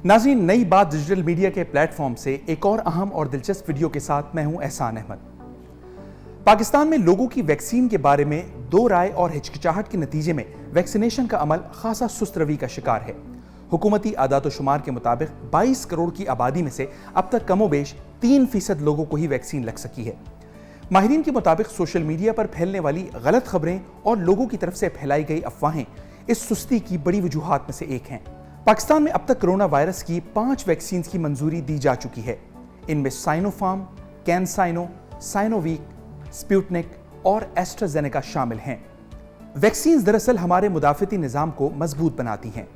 नाज़रीन, नई बात डिजिटल मीडिया के प्लेटफॉर्म से एक और अहम और दिलचस्प वीडियो के साथ मैं हूं एहसान अहमद। पाकिस्तान में लोगों की वैक्सीन के बारे में दो राय और हिचकिचाहट के नतीजे में वैक्सीनेशन का अमल खासा सुस्त रवि का शिकार है। हुकूमती आदात-ओ-शुमार के मुताबिक 22 करोड़ की आबादी में से अब तक कमोबेश 3% लोगों को ही वैक्सीन लग सकी है। माहिरीन के मुताबिक सोशल मीडिया पर फैलने वाली गलत खबरें और लोगों की तरफ से फैलाई गई अफवाहें इस सुस्ती की बड़ी वजूहात में से एक हैं। पाकिस्तान में अब तक कोरोना वायरस की 5 वैक्सीन की मंजूरी दी जा चुकी है। इनमें साइनोफार्म, कैनसाइनो, साइनोवीक, स्पुतनिक और एस्ट्राजेनेका शामिल हैं। वैक्सीन दरअसल हमारे मुदाफ़ती निज़ाम को मजबूत बनाती हैं।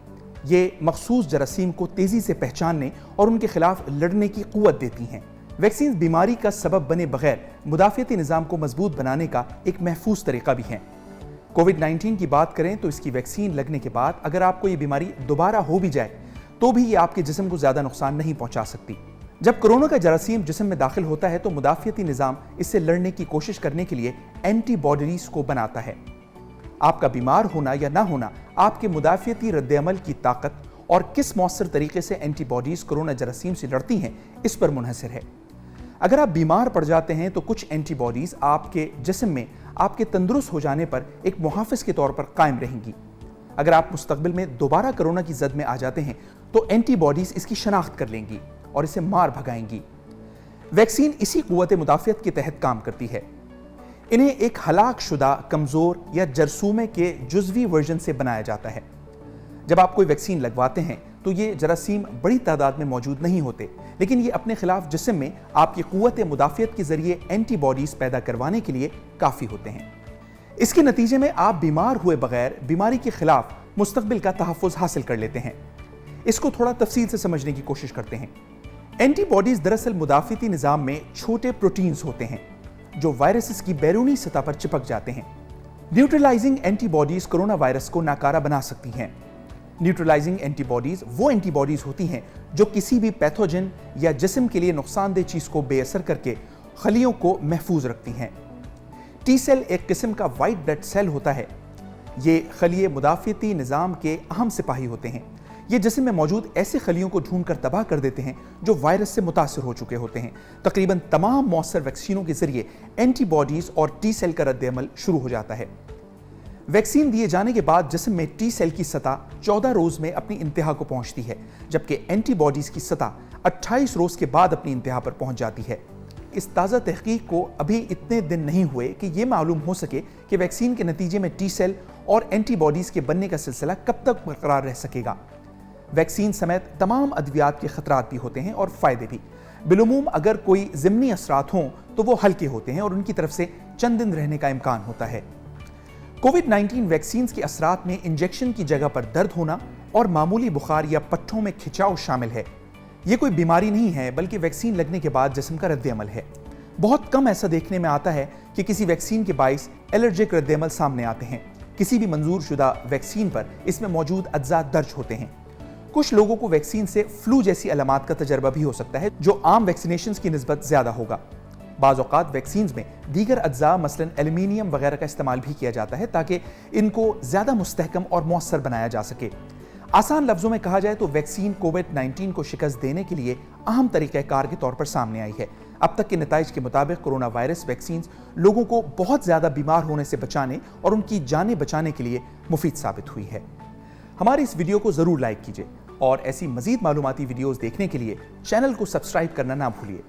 ये मखसूस जरासीम को तेज़ी से पहचानने और उनके खिलाफ लड़ने की क़ुव्वत देती हैं। वैक्सीन बीमारी का सबब बने बगैर मुदाफ़ती निज़ाम को मजबूत बनाने का एक महफूज तरीका भी है। कोविड-19 की बात करें तो इसकी वैक्सीन लगने के बाद अगर आपको ये बीमारी दोबारा हो भी जाए तो भी ये आपके जिस्म को ज़्यादा नुकसान नहीं पहुंचा सकती। जब कोरोना का जरासीम जिस्म में दाखिल होता है तो मुदाफ़ती निज़ाम इससे लड़ने की कोशिश करने के लिए एंटीबॉडीज़ को बनाता है। आपका बीमार होना या ना होना आपके मुदाफ़ती रद्द-ए-अमल की ताकत और किस मौसर तरीके से एंटीबॉडीज़ कोरोना जरासीम से लड़ती हैं इस पर मुनहसर है। अगर आप बीमार पड़ जाते हैं तो कुछ एंटीबॉडीज़ आपके जिस्म में आपके तंदुरुस्त हो जाने पर एक मुहाफ़िज़ के तौर पर कायम रहेंगी। अगर आप मुस्तक़बिल में दोबारा कोरोना की जद में आ जाते हैं तो एंटीबॉडीज़ इसकी शनाख्त कर लेंगी और इसे मार भगाएंगी। वैक्सीन इसी क़ुव्वत मुदाफ़ियत के तहत काम करती है। इन्हें एक हलाक शुदा, कमज़ोर या जरसूमे के जुज़वी वर्जन से बनाया जाता है। जब आप कोई वैक्सीन लगवाते हैं तो ये जरासीम बड़ी तादाद में मौजूद नहीं होते, लेकिन ये अपने खिलाफ जिस्म में आपकी क़ुव्वत मुदाफ़ियत के ज़रिए एंटीबॉडीज़ पैदा करवाने के लिए काफ़ी होते हैं। इसके नतीजे में आप बीमार हुए बगैर बीमारी के खिलाफ मुस्तक़बिल का तहफ़्फ़ुज़ हासिल कर लेते हैं। इसको थोड़ा तफसील से समझने की कोशिश करते हैं। एंटीबॉडीज़ दरअसल मुदाफ़ती निज़ाम में छोटे प्रोटीन्स होते हैं जो वायरसेस की बैरूनी सतह पर चिपक जाते हैं। न्यूट्रलाइजिंग एंटीबॉडीज़ कोरोना वायरस को नाकारा बना सकती हैं। न्यूट्रलाइजिंग एंटीबॉडीज़ वो एंटीबॉडीज़ होती हैं जो किसी भी पैथोजन या जिस्म के लिए नुकसानदेह चीज़ को बेअसर करके खलियों को महफूज रखती हैं। टी सेल एक किस्म का वाइट ब्लड सेल होता है। ये खलिये मुदाफ़ती निज़ाम के अहम सिपाही होते हैं। ये जिस्म में मौजूद ऐसे खलियों को ढूंढकर तबाह कर देते हैं जो वायरस से मुतासर हो चुके होते हैं। तकरीबन तमाम मौसर वैक्सीनों के जरिए एंटीबॉडीज़ और टी सेल का रद्द-ए-अमल शुरू हो जाता है। वैक्सीन दिए जाने के बाद जिस्म में टी सेल की सतह 14 रोज़ में अपनी इंतहा को पहुंचती है, जबकि एंटीबॉडीज़ की सतह 28 रोज़ के बाद अपनी इंतहा पर पहुंच जाती है। इस ताज़ा तहकीक को अभी इतने दिन नहीं हुए कि ये मालूम हो सके कि वैक्सीन के नतीजे में टी सेल और एंटीबॉडीज़ के बनने का सिलसिला कब तक बरकरार रह सकेगा। वैक्सीन समेत तमाम अद्वियात के खतरात भी होते हैं और फ़ायदे भी। बिलुमूम अगर कोई ज़िमनी असरात हों तो वो हल्के होते हैं और उनकी तरफ से चंद दिन रहने का इम्कान होता है। कोविड-19 वैक्सीन के असरात में इंजेक्शन की जगह पर दर्द होना और मामूली बुखार या पट्ठों में खिंचाव शामिल है। ये कोई बीमारी नहीं है बल्कि वैक्सीन लगने के बाद जिस्म का रद्द-ए-अमल है। बहुत कम ऐसा देखने में आता है कि किसी वैक्सीन के बाइस एलर्जिक रद्द-ए-अमल सामने आते हैं। किसी भी मंजूर शुदा वैक्सीन पर इसमें मौजूद अज्जा दर्ज होते हैं। कुछ लोगों को वैक्सीन से फ्लू जैसी अलामात का तजर्बा भी हो सकता है जो आम वैक्सीनेशन की निस्बत ज़्यादा होगा। बाज़ औक़ात वैक्सीन में दीगर अज्जा मसलन एल्युमिनियम वगैरह का इस्तेमाल भी किया जाता है ताकि इनको ज़्यादा मुस्तहकम और मौसर बनाया जा सके। आसान लफ्ज़ों में कहा जाए तो वैक्सीन कोविड-19 को शिकस्त देने के लिए अहम तरीक़ाकार के तौर पर सामने आई है। अब तक के नताइज के मुताबिक कोरोना वायरस वैक्सीन लोगों को बहुत ज़्यादा बीमार होने से बचाने और उनकी जानें बचाने के लिए मुफीद साबित हुई है। हमारी इस वीडियो को ज़रूर लाइक कीजिए और ऐसी मज़ीद मालूमाती वीडियोज़ देखने के लिए चैनल को सब्सक्राइब करना ना भूलिए।